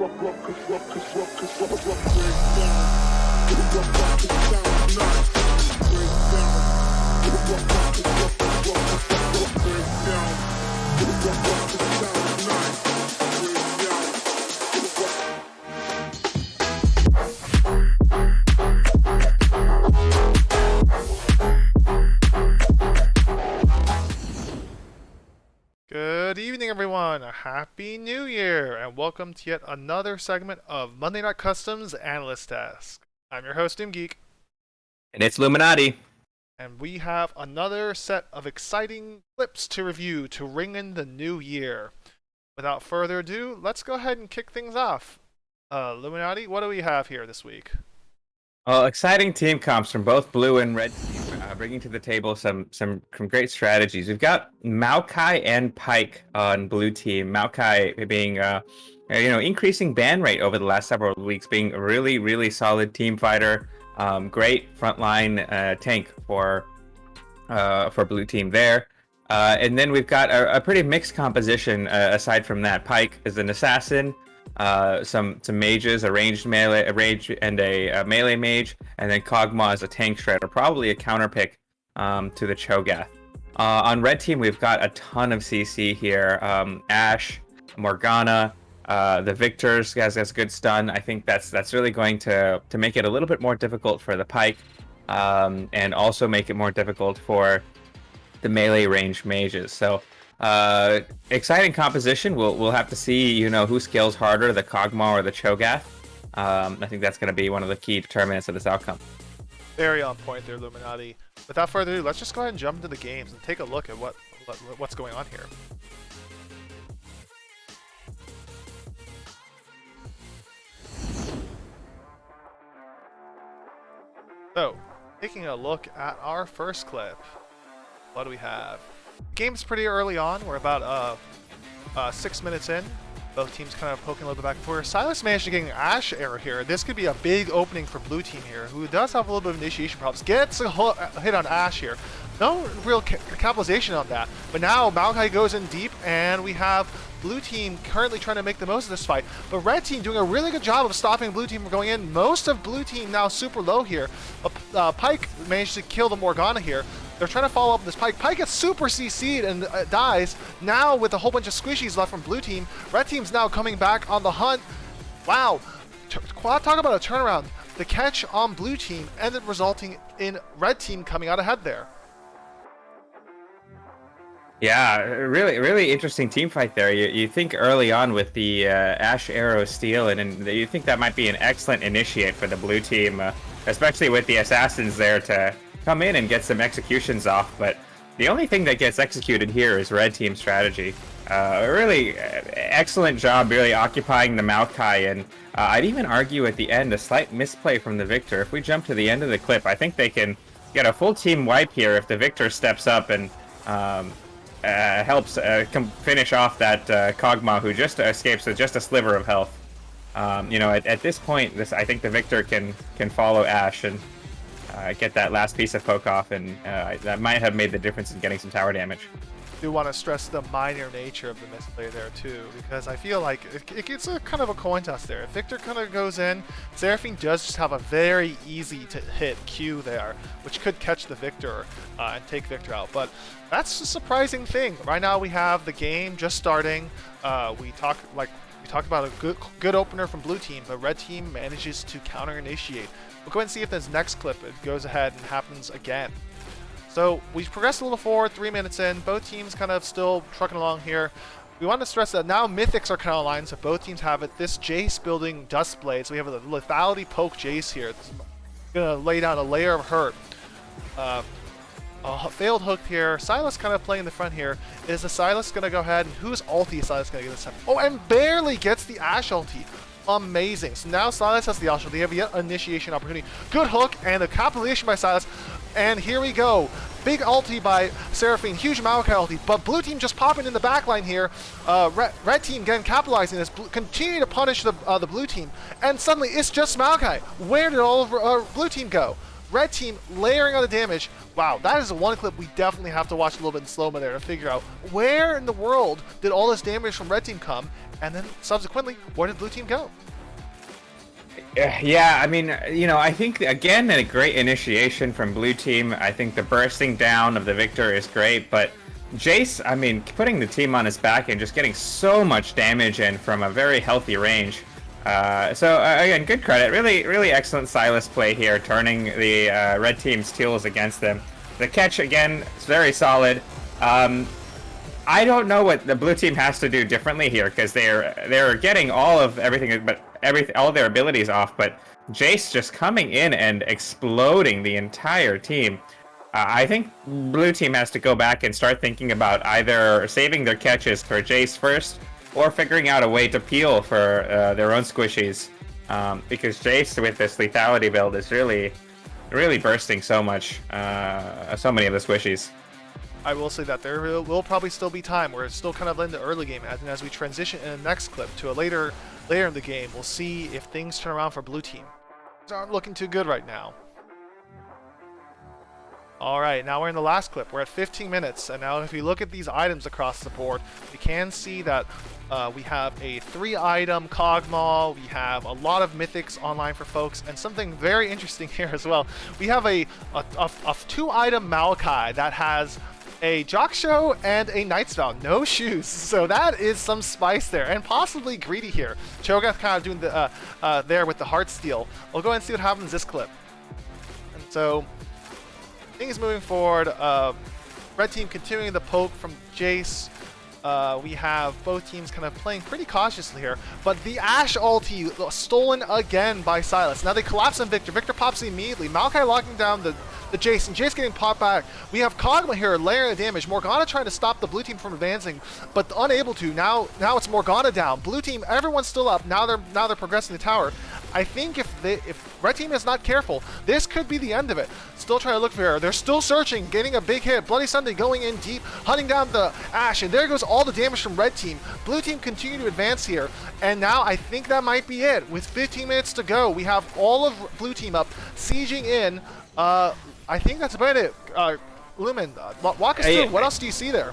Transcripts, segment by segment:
Good evening, everyone. Happy New Year, and welcome to yet another segment of Monday Night Customs Analyst Desk. I'm your host, Geek, And it's Illuminati. and we have another set of exciting clips to review to ring in the new year. Without further ado, let's go ahead and kick things off. Illuminati, what do we have here this week? Well, exciting team comps from both blue and red team, bringing to the table some great strategies. We've got Maokai and Pike on blue team. Maokai being increasing ban rate over the last several weeks, being a really solid team fighter. Great frontline tank for blue team there. And then we've got a pretty mixed composition. Aside from that, Pike is an assassin. Some mages, a ranged melee, and a melee mage, and then Kog'Maw as a tank shredder, probably a counter pick to the Cho'Gath. On red team, we've got a ton of CC here. Ashe, Morgana, the Victors has good stun. I think that's really going to make it a little bit more difficult for the Pike, and also make it more difficult for the melee range mages. So exciting composition. We'll have to see, who scales harder, the Kog'Maw or the Cho'Gath. I think that's going to be one of the key determinants of this outcome. Very on point there, Illuminati. Without further ado, let's just go ahead and jump into the games and take a look at what's going on here. So, taking a look at our first clip, what do we have? Game's pretty early on. We're about 6 minutes in. Both teams kind of poking a little bit back and forth. Silas managed to get an Ashe error here. This could be a big opening for blue team here, who does have a little bit of initiation problems. Gets a hit on Ashe here. No real capitalization on that. But now Maokai goes in deep, and we have blue team currently trying to make the most of this fight. But red team doing a really good job of stopping blue team from going in. Most of blue team now super low here. Pike managed to kill the Morgana here. They're trying to follow up this Pike. Pike gets super CC'd and dies. Now with a whole bunch of squishies left from blue team, red team's now coming back on the hunt. Wow, talk about a turnaround. The catch on blue team ended resulting in red team coming out ahead there. Yeah, really interesting team fight there. You think early on with the Ashe Arrow steal, and you think that might be an excellent initiate for the blue team, especially with the assassins there to come in and get some executions off. But the only thing that gets executed here is red team strategy. Really excellent job really occupying the Maokai, and I'd even argue at the end a slight misplay from the Victor. If we jump to the end of the clip, I think they can get a full team wipe here if the Victor steps up and helps finish off that Kog'Maw, who just escapes with just a sliver of health. At this point, I think the Victor can follow Ashe and get that last piece of poke off, and that might have made the difference in getting some tower damage. I do want to stress the minor nature of the misplay there too, because I feel like it gets a kind of a coin toss there. If Victor kind of goes in, Seraphine does just have a very easy to hit Q there, which could catch the Victor and take Victor out. But that's a surprising thing. Right now we have the game just starting. We talked about a good opener from blue team, but red team manages to counter initiate. We'll go ahead and see if this next clip it goes ahead and happens again. So we progressed a little forward, 3 minutes in. Both teams kind of still trucking along here. We want to stress that now mythics are kind of aligned, so both teams have it. This Jace building Dust Blade, so we have a lethality poke Jace here. It's gonna lay down a layer of hurt. A failed hook here. Silas kind of playing the front here. Is the Silas gonna go ahead, and whose ulti is Silas gonna get this time? Oh, and barely gets the Ashe ulti. Amazing. So now Silas has the Ashe ulti. They have yet initiation opportunity. Good hook and the capitalization by Silas. And here we go. Big ulti by Seraphine. Huge Maokai ulti. But blue team just popping in the back line here. Red team again capitalizing this. Continue to punish the blue team. And suddenly it's just Maokai. Where did all of blue team go? Red team layering on the damage. Wow, that is one clip we definitely have to watch a little bit in slow-mo there to figure out where in the world did all this damage from red team come, and then subsequently, where did blue team go? Yeah, I mean, I think, again, a great initiation from blue team. I think the bursting down of the Victor is great, but Jace, I mean, putting the team on his back and just getting so much damage in from a very healthy range. Again, good credit. Really, really excellent Sylas play here, turning the red team's tools against them. The catch, again, is very solid. I don't know what the blue team has to do differently here, because they're getting all of everything, but all their abilities off. But Jace just coming in and exploding the entire team. I think blue team has to go back and start thinking about either saving their catches for Jace first, or figuring out a way to peel for their own squishies, because Jace with this lethality build is really, really bursting so much, so many of the squishies. I will say that there will probably still be time where it's still kind of in the early game, and as we transition in the next clip to a later in the game, we'll see if things turn around for blue team. Things aren't looking too good right now. Alright, now we're in the last clip. We're at 15 minutes, and now if you look at these items across the board, we can see that we have a 3-item Cogmaw, we have a lot of mythics online for folks, and something very interesting here as well. We have a 2-item Maokai that has a Jockshow and a Knight's Vow, no shoes. So that is some spice there, and possibly greedy here. Cho'Gath kind of doing the there with the Heartsteel. We'll go ahead and see what happens this clip. And so things moving forward. Red team continuing the poke from Jace. We have both teams kind of playing pretty cautiously here, but the Ashe ulti stolen again by Sylas. Now they collapse on Victor. Victor pops immediately. Maokai locking down the Jace, and Jace getting popped back. We have Kog'Maw here layering the damage. Morgana trying to stop the blue team from advancing, but unable to. Now it's Morgana down. Blue team, everyone's still up. Now they're progressing the tower. I think if red team is not careful, this could be the end of it. Still trying to look for her. They're still searching, getting a big hit. Bloody Sunday going in deep, hunting down the Ashe, and there goes all the damage from red team. Blue team continue to advance here, and now I think that might be it. With 15 minutes to go, we have all of blue team up, sieging in. I think that's about it. Lumen, walk us through. What else do you see there?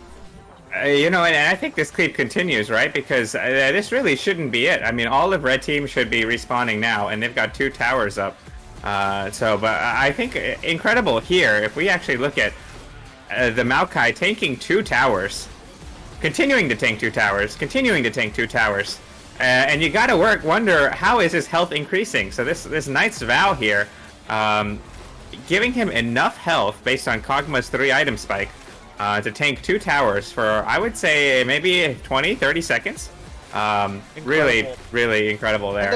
And I think this creep continues, right? Because this really shouldn't be it. I mean, all of red team should be respawning now, and they've got 2 towers up. But I think incredible here, if we actually look at the Maokai tanking 2 towers, continuing to tank 2 towers, continuing to tank 2 towers. And you gotta wonder, how is his health increasing? So this Knight's Vow here, giving him enough health based on Kog'Maw's 3-item spike to tank 2 towers for, I would say, maybe 20, 30 seconds. Really, really incredible there.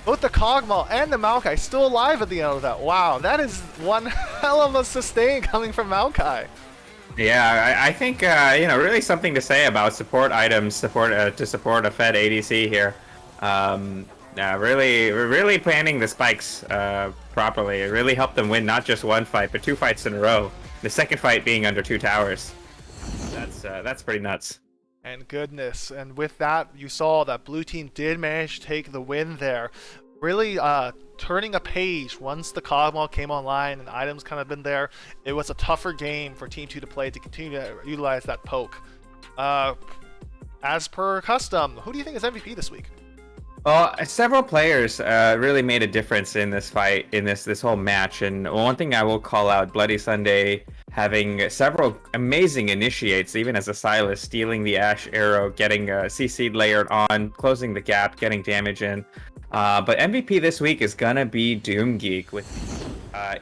Both the Kog'Maw and the Maokai still alive at the end of that. Wow, that is one hell of a sustain coming from Maokai. Yeah, I think, really something to say about support items, to support a Fed ADC here. Really planning the spikes properly. It really helped them win not just 1 fight, but 2 fights in a row. The second fight being under 2 towers. That's pretty nuts. And goodness, and with that, you saw that blue team did manage to take the win there. Really turning a page once the Cogmaw came online and items kind of been there. It was a tougher game for Team 2 to play to continue to utilize that poke. As per custom, who do you think is MVP this week? Well, several players really made a difference in this fight, in this whole match. And one thing I will call out, Bloody Sunday having several amazing initiates, even as a Sylas, stealing the Ashe arrow, getting CC layered on, closing the gap, getting damage in. But MVP this week is gonna be Doomgeek with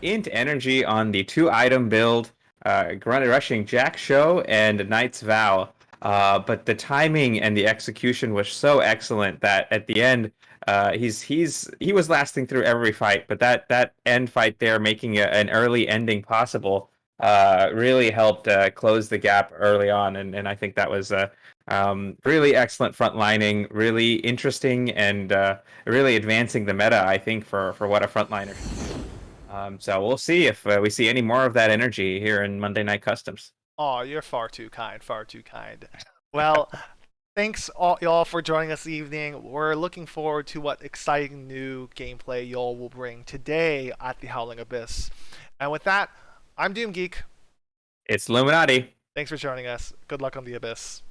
Int Energy on the 2-item build, rushing Jack Show and Knight's Vow. But the timing and the execution was so excellent that at the end, he was lasting through every fight. But that end fight there, making an early ending possible, really helped close the gap early on. And I think that was really excellent frontlining, really interesting, and really advancing the meta, I think, for what a frontliner should do. So we'll see if we see any more of that energy here in Monday Night Customs. Oh, you're far too kind, far too kind. Well, Thanks all y'all for joining us this evening. We're looking forward to what exciting new gameplay y'all will bring today at the Howling Abyss. And with that, I'm Doom Geek. It's Illuminati. Thanks for joining us. Good luck on the Abyss.